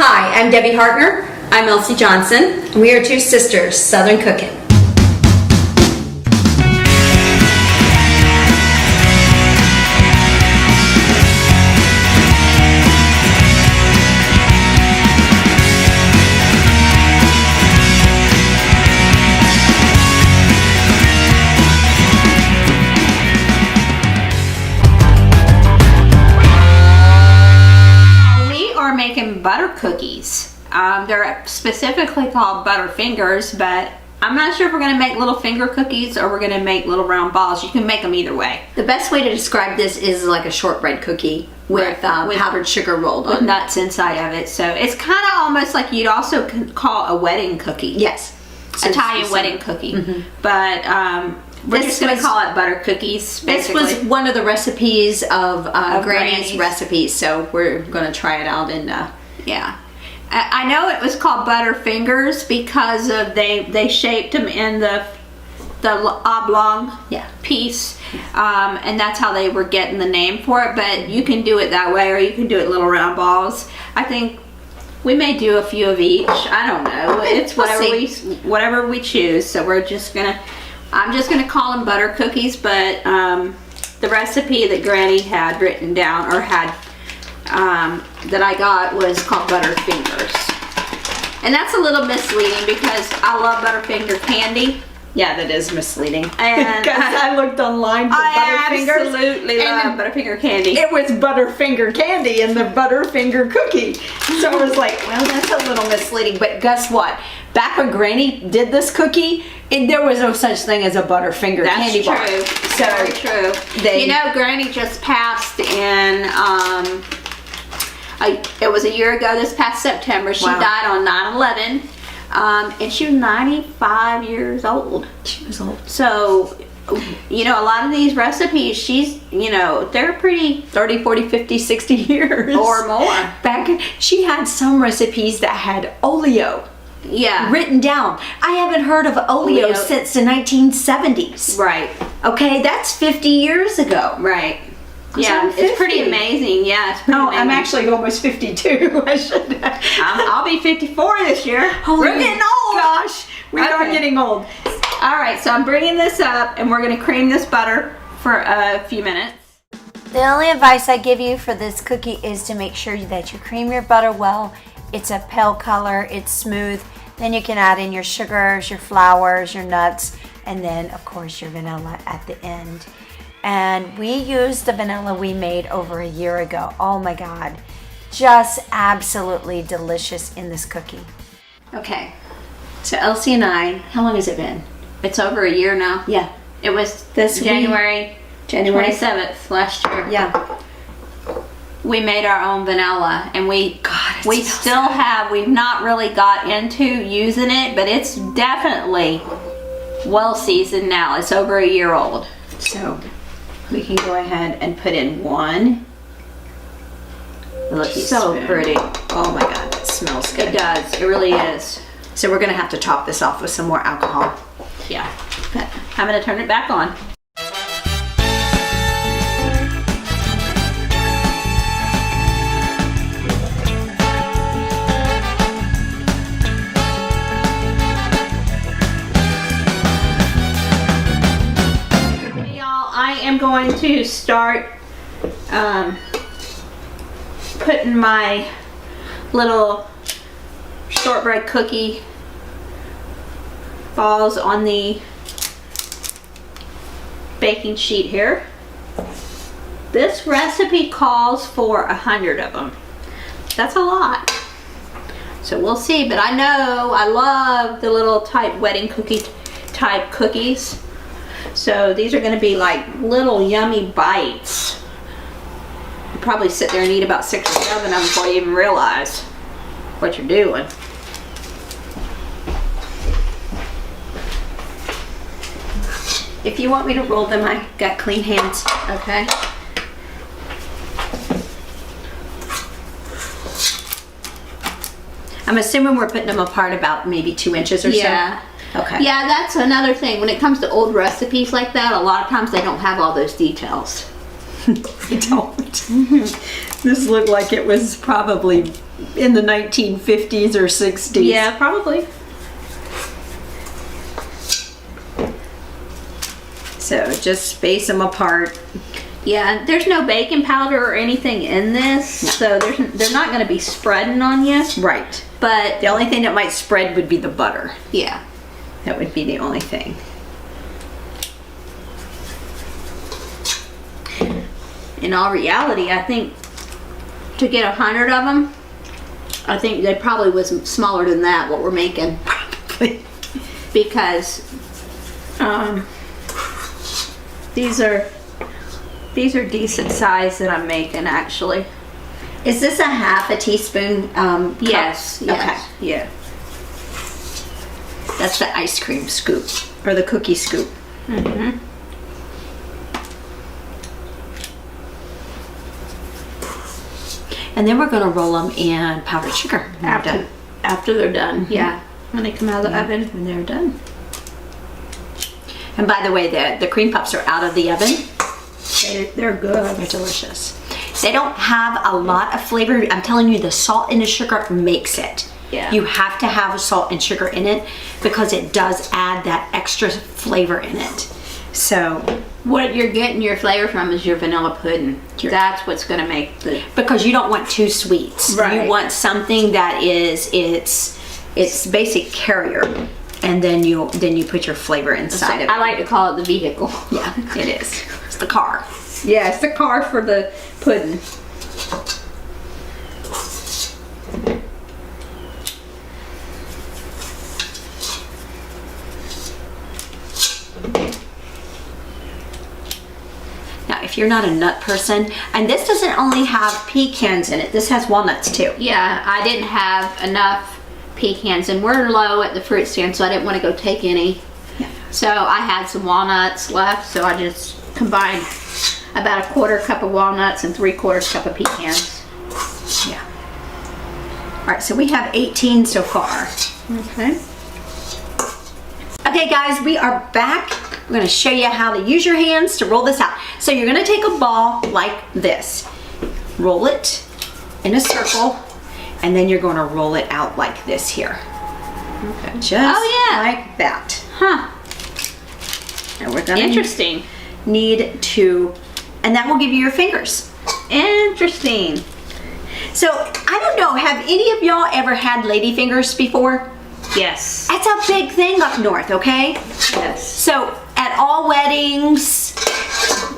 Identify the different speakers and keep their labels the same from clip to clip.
Speaker 1: Hi, I'm Debbie Hartner. I'm Elsie Johnson, and we are two sisters, Southern Cooking.
Speaker 2: Making butter cookies. They're specifically called Butterfingers, but I'm not sure if we're going to make little finger cookies or we're going to make little round balls. You can make them either way.
Speaker 1: The best way to describe this is like a shortbread cookie with powdered sugar rolled on.
Speaker 2: With nuts inside of it. So it's kind of almost like you'd also call a wedding cookie.
Speaker 1: Yes.
Speaker 2: Italian wedding cookie. Mm-hmm. But we're just going to call it butter cookies, basically.
Speaker 1: This was one of the recipes of Granny's recipes, so we're going to try it out. And
Speaker 2: yeah, I know it was called Butterfingers because of they shaped them in the oblong piece, and that's how they were getting the name for it. But you can do it that way, or you can do it little round balls. I think we may do a few of each. I don't know. It's whatever we choose. So I'm just gonna call them butter cookies, but the recipe that Granny had written down, or had that I got, was called Butterfingers. And that's a little misleading because I love Butterfinger candy.
Speaker 1: Yeah, that is misleading.
Speaker 2: And
Speaker 1: because I looked online for Butterfingers.
Speaker 2: I absolutely love Butterfinger candy.
Speaker 1: It was Butterfinger candy in the Butterfinger cookie. So I was like, well, that's a little misleading. But guess what? Back when Granny did this cookie, there was no such thing as a Butterfinger candy bar.
Speaker 2: That's true. So very true. You know, Granny just passed in, it was a year ago this past September. She died on 9/11. And she was 95 years old.
Speaker 1: She was old.
Speaker 2: So, you know, a lot of these recipes, they're pretty
Speaker 1: 30, 40, 50, 60 years.
Speaker 2: Or more.
Speaker 1: She had some recipes that had oleo written down. I haven't heard of oleo since the 1970s.
Speaker 2: Right.
Speaker 1: Okay, that's 50 years ago.
Speaker 2: Right. Yeah, it's pretty amazing. Yeah, it's pretty amazing.
Speaker 1: I'm actually almost 52.
Speaker 2: I'll be 54 this year.
Speaker 1: We're getting old. Gosh, we are getting old.
Speaker 2: All right, so I'm bringing this up, and we're going to cream this butter for a few minutes.
Speaker 3: The only advice I give you for this cookie is to make sure that you cream your butter well. It's a pale color, it's smooth. Then you can add in your sugars, your flours, your nuts, and then, of course, your vanilla at the end. And we used the vanilla we made over a year ago. Oh my God, just absolutely delicious in this cookie.
Speaker 1: Okay, so Elsie and I, how long has it been?
Speaker 2: It's over a year now.
Speaker 1: Yeah.
Speaker 2: It was January 27th last year.
Speaker 1: Yeah.
Speaker 2: We made our own vanilla, and we've not really got into using it, but it's definitely well seasoned now. It's over a year old.
Speaker 1: So we can go ahead and put in one.
Speaker 2: Looks so pretty.
Speaker 1: Oh my God, it smells good.
Speaker 2: It does. It really is.
Speaker 1: So we're gonna have to top this off with some more alcohol.
Speaker 2: Yeah. But I'm gonna turn it back on. I am going to start putting my little shortbread cookie balls on the baking sheet here. This recipe calls for 100 of them. That's a lot. So we'll see, but I know I love the little wedding cookie type cookies. So these are going to be like little yummy bites. You probably sit there and eat about 6 or 7 of them before you even realize what you're doing.
Speaker 1: If you want me to roll them, I got clean hands.
Speaker 2: Okay.
Speaker 1: I'm assuming we're putting them apart about maybe 2 inches or so.
Speaker 2: Yeah.
Speaker 1: Okay.
Speaker 2: Yeah, that's another thing. When it comes to old recipes like that, a lot of times they don't have all those details.
Speaker 1: They don't. This looked like it was probably in the 1950s or 60s.
Speaker 2: Yeah, probably.
Speaker 1: So just space them apart.
Speaker 2: Yeah, there's no baking powder or anything in this, so they're not going to be spreading on you.
Speaker 1: Right.
Speaker 2: But
Speaker 1: The only thing that might spread would be the butter.
Speaker 2: yeah,
Speaker 1: That would be the only thing.
Speaker 2: in all reality, I think to get 100 of them, I think they probably was smaller than that, what we're making. Because these are decent size that I'm making, actually.
Speaker 1: Is this a half a teaspoon? Cup?
Speaker 2: Yes.
Speaker 1: Okay.
Speaker 2: Yeah.
Speaker 1: That's the ice cream scoop or the cookie scoop.
Speaker 2: Mm-hmm.
Speaker 1: And then we're going to roll them in powdered sugar when they're done.
Speaker 2: After they're done, yeah. When they come out of the oven.
Speaker 1: When they're done. And by the way, the cream puffs are out of the oven.
Speaker 2: They're good.
Speaker 1: They're delicious. They don't have a lot of flavor. I'm telling you, the salt and the sugar makes it.
Speaker 2: Yeah.
Speaker 1: You have to have salt and sugar in it because it does add that extra flavor in it. So,
Speaker 2: What you're getting your flavor from is your vanilla pudding. That's what's going to make the...
Speaker 1: because you don't want two sweets.
Speaker 2: Right.
Speaker 1: You want something that is its basic carrier, and then you put your flavor inside of it.
Speaker 2: I like to call it the vehicle.
Speaker 1: Yeah, it is. It's the car.
Speaker 2: Yeah, it's the car for the pudding.
Speaker 1: Now, if you're not a nut person, and this doesn't only have pecans in it, this has walnuts too.
Speaker 2: Yeah, I didn't have enough pecans, and we're low at the fruit stand, so I didn't want to go take any.
Speaker 1: Yeah.
Speaker 2: So I had some walnuts left, so I just combined about a 1/4 cup of walnuts and 3/4 cup of pecans.
Speaker 1: Yeah. All right, so we have 18 so far.
Speaker 2: Okay.
Speaker 1: Okay, guys, we are back. We're going to show you how to use your hands to roll this out. So you're going to take a ball like this, roll it in a circle, and then you're going to roll it out like this here.
Speaker 2: Okay.
Speaker 1: Just
Speaker 2: yeah.
Speaker 1: like that.
Speaker 2: Huh.
Speaker 1: And we're going to
Speaker 2: Interesting.
Speaker 1: need to, and that will give you your fingers.
Speaker 2: Interesting.
Speaker 1: So I don't know, have any of y'all ever had lady fingers before?
Speaker 2: Yes.
Speaker 1: That's a big thing up north, okay?
Speaker 2: Yes.
Speaker 1: So at all weddings,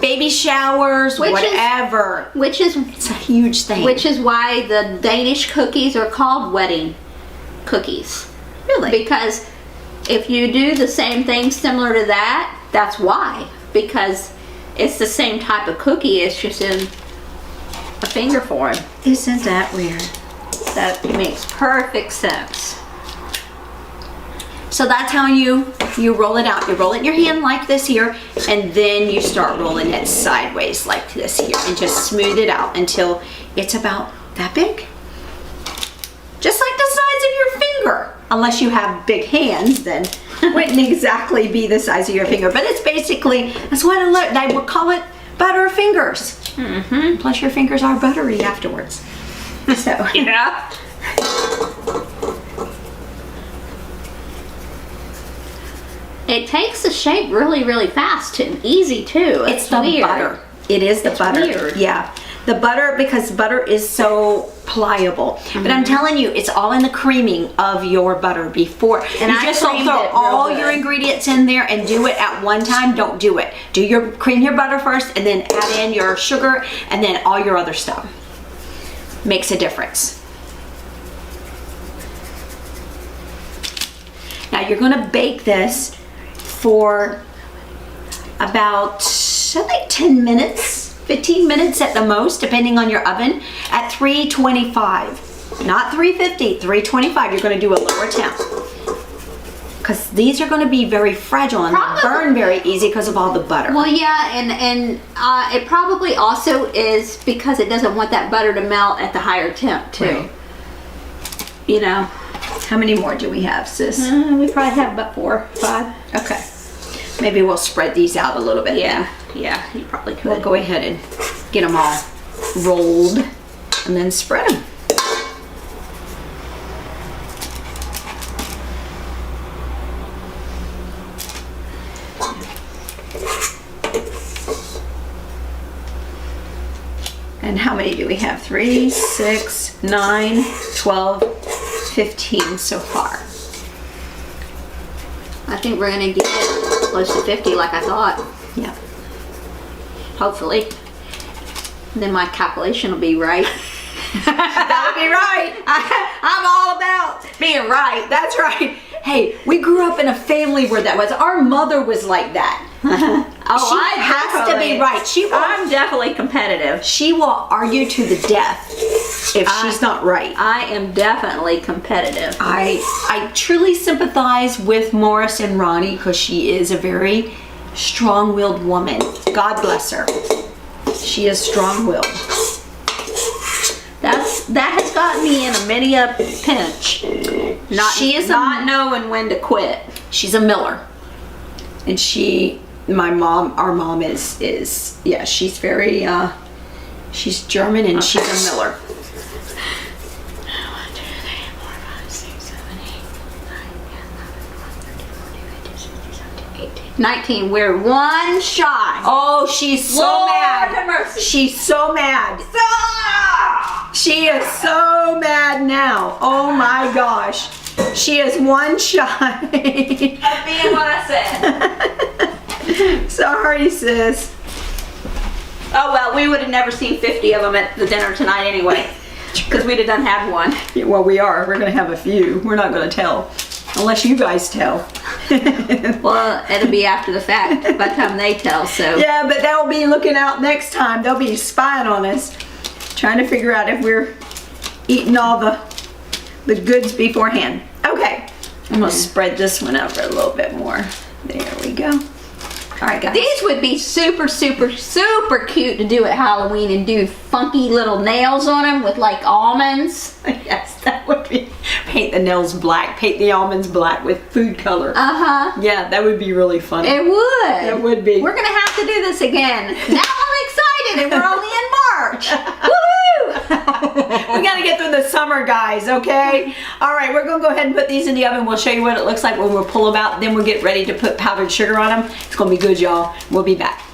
Speaker 1: baby showers, whatever. It's a huge thing.
Speaker 2: Which is why the Danish cookies are called wedding cookies.
Speaker 1: Really?
Speaker 2: Because if you do the same thing similar to that, that's why. Because it's the same type of cookie, it's just in a finger form.
Speaker 1: Isn't that weird?
Speaker 2: That makes perfect sense.
Speaker 1: So that's how you roll it out. You roll it in your hand like this here, and then you start rolling it sideways like this here, and just smooth it out until it's about that big. Just like the size of your finger. Unless you have big hands, then it wouldn't exactly be the size of your finger. But it's basically, that's what they would call it, butter fingers.
Speaker 2: Mm-hmm.
Speaker 1: Plus your fingers are buttery afterwards. So.
Speaker 2: Yeah. It takes the shape really, really fast and easy too.
Speaker 1: It's the
Speaker 2: weird.
Speaker 1: butter. It is the butter.
Speaker 2: Weird.
Speaker 1: Yeah. The butter, because butter is so pliable. But I'm telling you, it's all in the creaming of your butter before.
Speaker 2: And
Speaker 1: you
Speaker 2: I
Speaker 1: just don't
Speaker 2: creamed
Speaker 1: throw
Speaker 2: it real
Speaker 1: all
Speaker 2: good.
Speaker 1: your ingredients in there and do it at one time. Don't do it. Cream your butter first, and then add in your sugar, and then all your other stuff. Makes a difference. Now you're gonna bake this for about, I think 10 minutes, 15 minutes at the most, depending on your oven, at 325. Not 350, 325. You're gonna do a lower temp. Because these are gonna be very fragile and
Speaker 2: Probably.
Speaker 1: burn very easy because of all the butter.
Speaker 2: Well, yeah, and it probably also is because it doesn't want that butter to melt at the higher temp too.
Speaker 1: Right.
Speaker 2: You know.
Speaker 1: How many more do we have, sis?
Speaker 2: We probably have about 4, 5.
Speaker 1: Okay. Maybe we'll spread these out a little bit.
Speaker 2: Yeah, yeah, you probably could.
Speaker 1: We'll go ahead and get them all rolled and then spread them. And how many do we have? 3, 6, 9, 12, 15 so far.
Speaker 2: I think we're gonna get close to 50 like I thought.
Speaker 1: Yeah.
Speaker 2: Hopefully. Then my calculation will be right.
Speaker 1: That'll be right. I'm all about being right. That's right. Hey, we grew up in a family where that was. Our mother was like that.
Speaker 2: Oh,
Speaker 1: She has to be right.
Speaker 2: I'm definitely competitive.
Speaker 1: She will argue to the death if she's not right.
Speaker 2: I am definitely competitive.
Speaker 1: I truly sympathize with Morris and Ronnie because she is a very strong-willed woman. God bless her. She is strong-willed.
Speaker 2: That has gotten me in many a pinch. Not knowing when to quit.
Speaker 1: She's a Miller, and our mom is yeah, she's very she's German and she's a Miller.
Speaker 2: 19. We're one shy.
Speaker 1: Oh, she's so
Speaker 2: Lord
Speaker 1: mad.
Speaker 2: have mercy.
Speaker 1: She's so mad. She is so mad now. Oh my gosh. She is one shy.
Speaker 2: Of being what I said.
Speaker 1: Sorry, sis.
Speaker 2: Oh well, we would have never seen 50 of them at the dinner tonight anyway. Because we'd have done had one.
Speaker 1: Yeah, well, we are. We're going to have a few. We're not going to tell. Unless you guys tell.
Speaker 2: Well, it'll be after the fact by the time they tell, so.
Speaker 1: Yeah, but they'll be looking out next time. They'll be spying on us. Trying to figure out if we're eating all the goods beforehand. Okay. I'm going to spread this one over a little bit more. There we go. All right, guys.
Speaker 2: These would be super, super, super cute to do at Halloween and do funky little nails on them with like almonds.
Speaker 1: Yes, that would be. Paint the nails black. Paint the almonds black with food color.
Speaker 2: Uh-huh.
Speaker 1: Yeah, that would be really funny.
Speaker 2: It would.
Speaker 1: It would be.
Speaker 2: We're going to have to do this again. Now I'm excited and we're only in March. Woohoo!
Speaker 1: We got to get through the summer, guys, okay? All right, we're going to go ahead and put these in the oven. We'll show you what it looks like when we'll pull them out. Then we'll get ready to put powdered sugar on them. It's going to be good, y'all. We'll be back.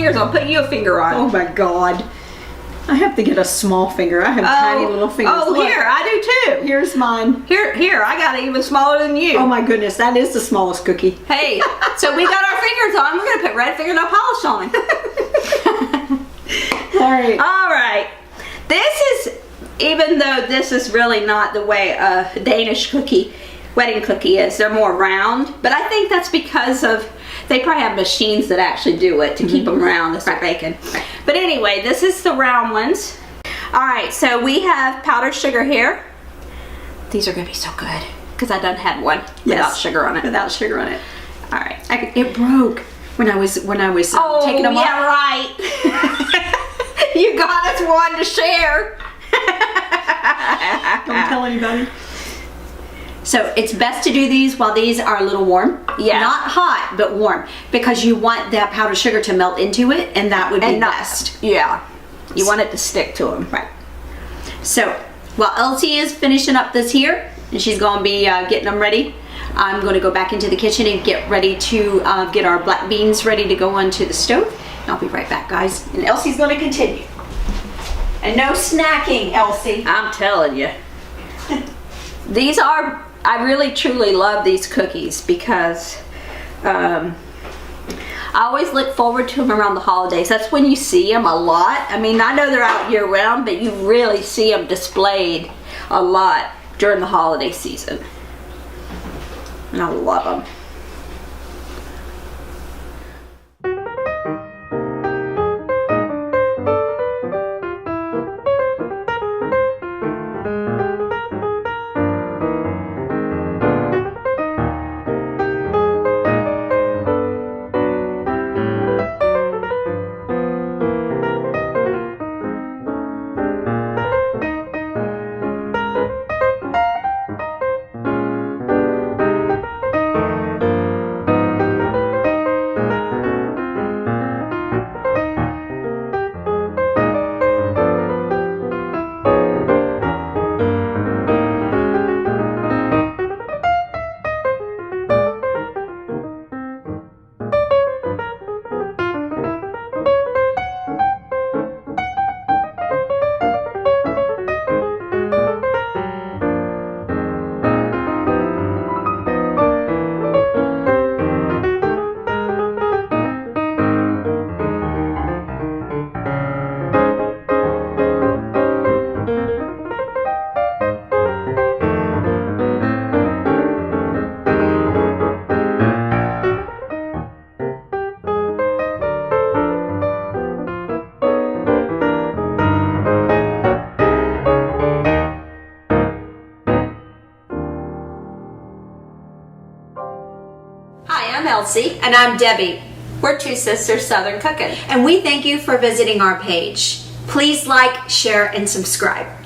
Speaker 2: I'll put you a finger on.
Speaker 1: Oh my God. I have to get a small finger. I have tiny little fingers.
Speaker 2: Oh,
Speaker 1: Look.
Speaker 2: here, I do too.
Speaker 1: Here's mine.
Speaker 2: Here, I got it even smaller than you.
Speaker 1: Oh my goodness, that is the smallest cookie.
Speaker 2: Hey, so we got our fingers on. We're gonna put red fingernail polish on them.
Speaker 1: All right.
Speaker 2: All right. This is, even though this is really not the way a Danish wedding cookie is, they're more round. But I think that's because of, they probably have machines that actually do it to keep them round as they're baking.
Speaker 1: Right.
Speaker 2: But anyway, this is the round ones. All right, so we have powdered sugar here. These are gonna be so good because I done had one without sugar on it.
Speaker 1: Without sugar on it.
Speaker 2: All right.
Speaker 1: It broke when I was taking them off.
Speaker 2: Yeah, right. You got us one to share.
Speaker 1: Don't tell anybody. So it's best to do these while these are a little warm.
Speaker 2: Yeah.
Speaker 1: Not hot, but warm. Because you want that powdered sugar to melt into it, and that would be best.
Speaker 2: Yeah. You want it to stick to them.
Speaker 1: Right. So while Elsie is finishing up this here, and she's going to be getting them ready, I'm going to go back into the kitchen and get ready to get our black beans ready to go onto the stove. And I'll be right back, guys. And Elsie's going to continue. And no snacking, Elsie.
Speaker 2: I'm telling you. These are, I really truly love these cookies because I always look forward to them around the holidays. That's when you see them a lot. I mean, I know they're out year round, but you really see them displayed a lot during the holiday season. And I love them. Kelsey.
Speaker 3: And I'm Debbie.
Speaker 2: We're two sisters Southern cooking.
Speaker 3: And we thank you for visiting our page. Please like, share, and subscribe.